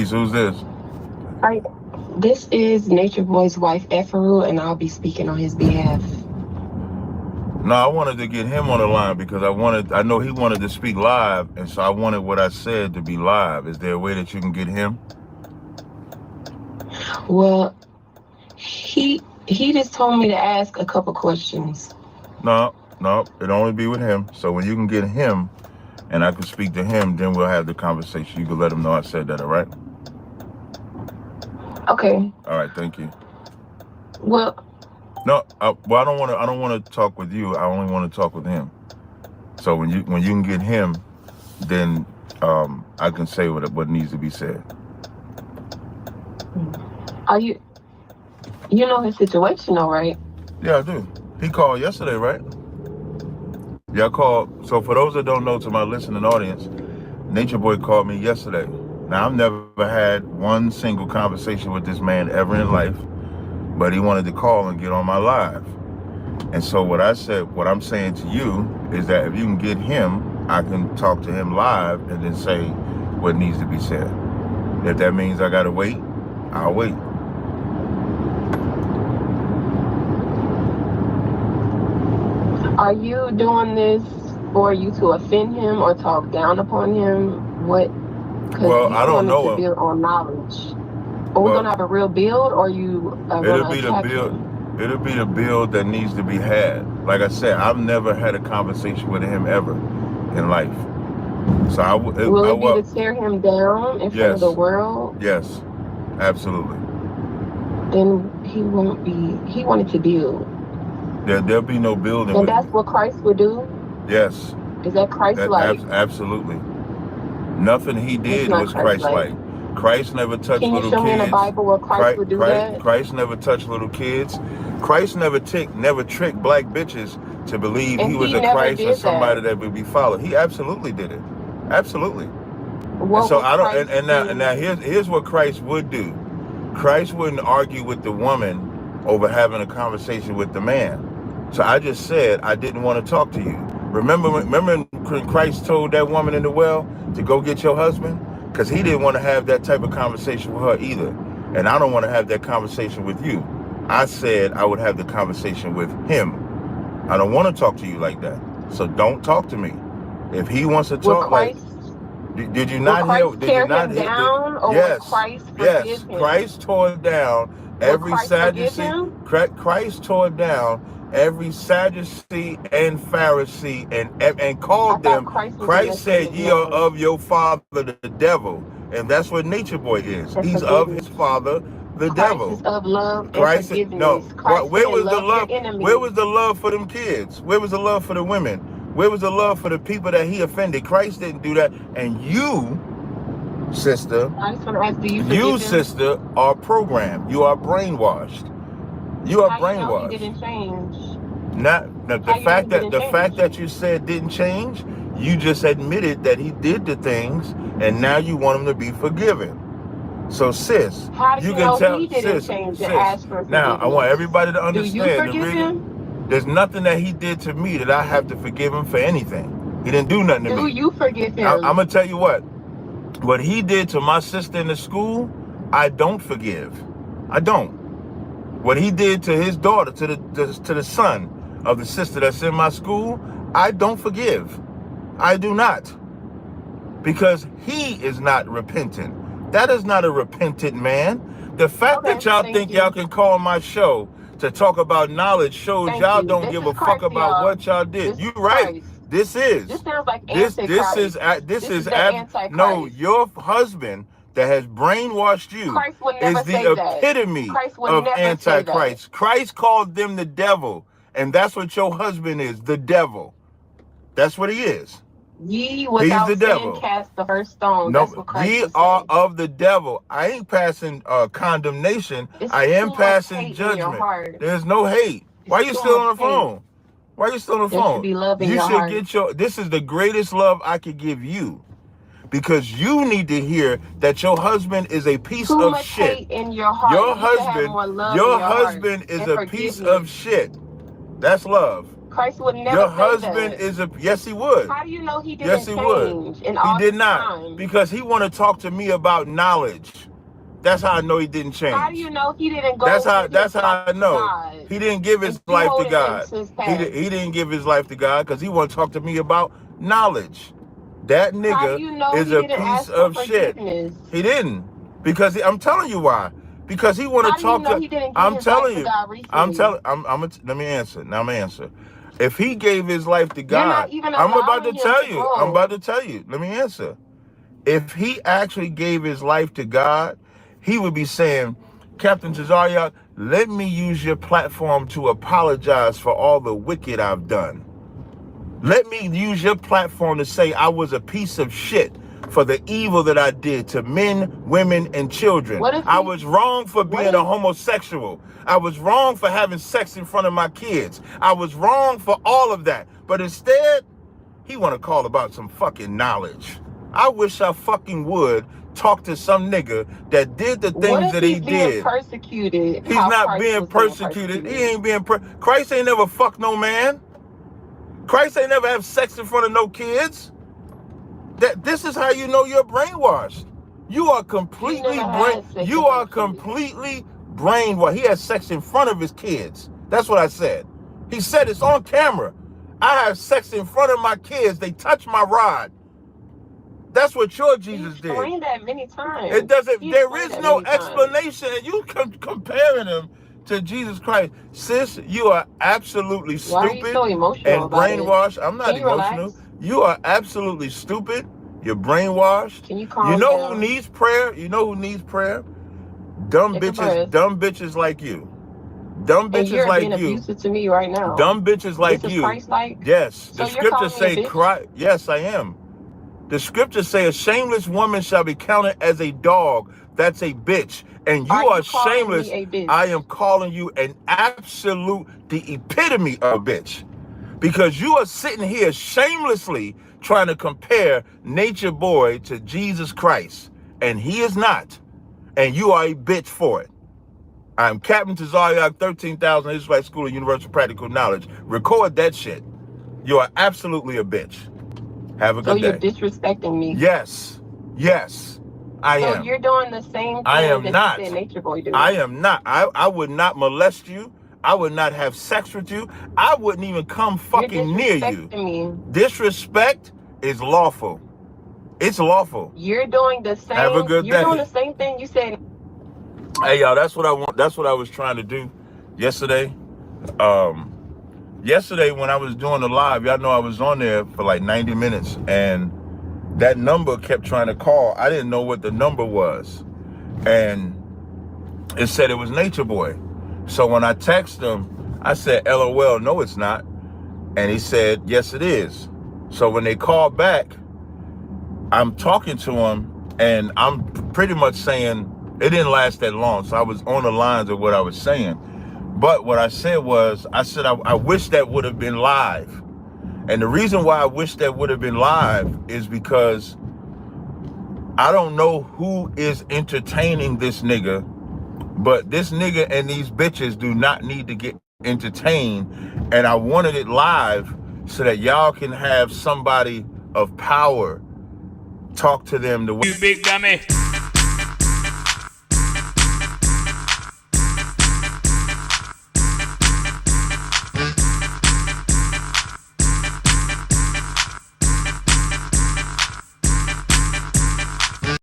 Peace, who's this? Hi, this is Nature Boy's wife, Eferu, and I'll be speaking on his behalf. No, I wanted to get him on the line because I know he wanted to speak live, and so I wanted what I said to be live. Is there a way that you can get him? Well, he just told me to ask a couple questions. No, it'll only be with him. So when you can get him and I can speak to him, then we'll have the conversation. You can let him know I said that, all right? Okay. All right, thank you. Well, no, I don't want to talk with you. I only want to talk with him. So when you can get him, then I can say what needs to be said. are you know his situation, though, right? Yeah, I do. He called yesterday, right? Yeah, I called. So for those that don't know, to my listening audience, Nature Boy called me yesterday. Now, I've never had one single conversation with this man ever in life, but he wanted to call and get on my live. And so what I'm saying to you is that if you can get him, I can talk to him live and then say what needs to be said. If that means I gotta wait, I'll wait. Are you doing this for you to offend him or talk down upon him? What? Well, I don't know. To build on knowledge. Are we gonna have a real build, or you? It'll be the build. It'll be the build that needs to be had. Like I said, I've never had a conversation with him ever in life. So will it be to tear him down in front of the world? Yes, absolutely. Then he won't be. He wanted to build. There'll be no building. And that's what Christ would do? Yes. Is that Christ-like? Absolutely. Nothing he did was Christ-like. Christ never touched little kids. Can you show me in the Bible where Christ would do that? Christ never touched little kids. Christ never tricked black bitches to believe he was a Christ or somebody that would be followed. He absolutely did it. Absolutely. And so I don't. And now here's what Christ would do. Christ wouldn't argue with the woman over having a conversation with the man. So I just said I didn't want to talk to you. Remember when Christ told that woman in the well to go get your husband? Because he didn't want to have that type of conversation with her either. And I don't want to have that conversation with you. I said I would have the conversation with him. I don't want to talk to you like that. So don't talk to me. If he wants to talk did you not hear? Did you not hear? Yes. Christ tore down every Sadducee. Christ tore down every Sadducee and Pharisee and called them. Christ said, "Ye are of your father the devil," and that's what Nature Boy is. He's of his father the devil. Christ is of love Christ and no. Where was the love? Where was the love for them kids? Where was the love for the women? Where was the love for the people that he offended? Christ didn't do that. And you, sister, I just want to ask, do you forgive him? Sister, are programmed. You are brainwashed. You are brainwashed. He didn't change. The fact that you said didn't change, you just admitted that he did the things, and now you want him to be forgiven. So, sis, you can tell he didn't change and ask for forgiveness. Now, I want everybody to understand. Do you forgive him? There's nothing that he did to me that I have to forgive him for anything. He didn't do nothing to me. Do you forgive him? I'm gonna tell you what he did to my sister in the school, I don't forgive. I don't. What he did to his daughter, to the son of the sister that's in my school, I don't forgive. I do not. Because he is not repentant. That is not a repentant man. The fact that y'all think y'all can call my show to talk about knowledge shows y'all don't give a fuck about what y'all did. You right. This sounds like Antichrist. This is Antichrist. No, your husband that has brainwashed you is the epitome of Antichrist. Christ called them the devil, and that's what your husband is, the devil. That's what he is. Ye without He's the devil. Cast the first stone. No, that's what Christ ye are of the devil. I ain't passing condemnation. I am passing judgment. There's no hate. Why are you still on the phone? Why are you still on the phone? You should get your. This is the greatest love I could give you, because you need to hear that your husband is a piece of shit. Your husband is a piece of shit. That's love. Christ would never Your say husband that. is a, yes, he would. How do you know he Yes, didn't he would. change in He all did this not. time? Because he want to talk to me about knowledge. That's how I know he didn't change. How do you know he didn't go That's how I to know. God He didn't give his and be life to holding him God. to his He past? didn't give his life to God because he want to talk to me about knowledge. That How do nigga you know is he a didn't piece ask for of shit. forgiveness? He didn't. Because I'm telling you why. Because he want How to do you talk know to, he didn't give I'm his telling life to you. God recently? Let me answer. Now I'm going to answer. If he gave his life to You're not God, even I'm about to allowing him tell to you. I'm about grow. to tell you. Let me answer. If he actually gave his life to God, he would be saying, Captain Tazaryach, let me use your platform to apologize for all the wicked I've done. Let me use your platform to say I was a piece of shit for the evil that I did to men, women, and children. I was wrong for being a homosexual. I was wrong for having sex in front of my kids. I was wrong for all of that. But instead, he want to call about some fucking knowledge. I wish I fucking would talk to some nigga that did the things that he did. Persecuted? He's not being persecuted. He ain't being Christ ain't never fucked no man. Christ ain't never have sex in front of no kids. This is how you know you're brainwashed. You are completely brainwashed. He has sex in front of his kids. That's what I said. He said it's on camera. I have sex in front of my kids. They touch my rod. That's what your Jesus did. He explained that many times. It doesn't. There is no explanation, and you comparing him to Jesus Christ, sis. You are absolutely stupid. Why are you so emotional and brainwashed. I'm not emotional. Relax? You are absolutely stupid. You're brainwashed. Can you calm You know down? who needs prayer? You know who needs prayer? Dumb bitches like you. Dumb bitches like you. You're being abusive to me right now. Dumb bitches like you. Christ-like? Yes. So the scriptures say, yes, I am. The scriptures say a shameless woman shall be counted as a dog. That's a bitch. And you are shameless. I am calling you an absolute, the epitome of a bitch. Because you are sitting here shamelessly trying to compare Nature Boy to Jesus Christ. And he is not. And you are a bitch for it. I'm Captain Tazaryach, 13,000 Israelite School of Universal Practical Knowledge. Record that shit. You are absolutely a bitch. Have a good day. So you're disrespecting me? Yes. I am. So you're doing the same thing I am not. that Nature Boy do. I am not. I would not molest you. I would not have sex with you. I wouldn't even come fucking near you. Me. Disrespect is lawful. It's lawful. You're doing the same. Have a good day. You're doing the same thing you said. Hey y'all, that's what I want. That's what I was trying to do yesterday. Yesterday when I was doing the live, y'all know I was on there for like 90 minutes and that number kept trying to call. I didn't know what the number was. And it said it was Nature Boy. So when I texted him, I said, LOL, no, it's not. And he said, yes, it is. So when they called back, I'm talking to him and I'm pretty much saying, it didn't last that long. So I was on the lines of what I was saying. But what I said was, I wish that would have been live. And the reason why I wish that would have been live is because I don't know who is entertaining this nigga, but this nigga and these bitches do not need to get entertained. And I wanted it live so that y'all can have somebody of power talk to them the way. You big dummy.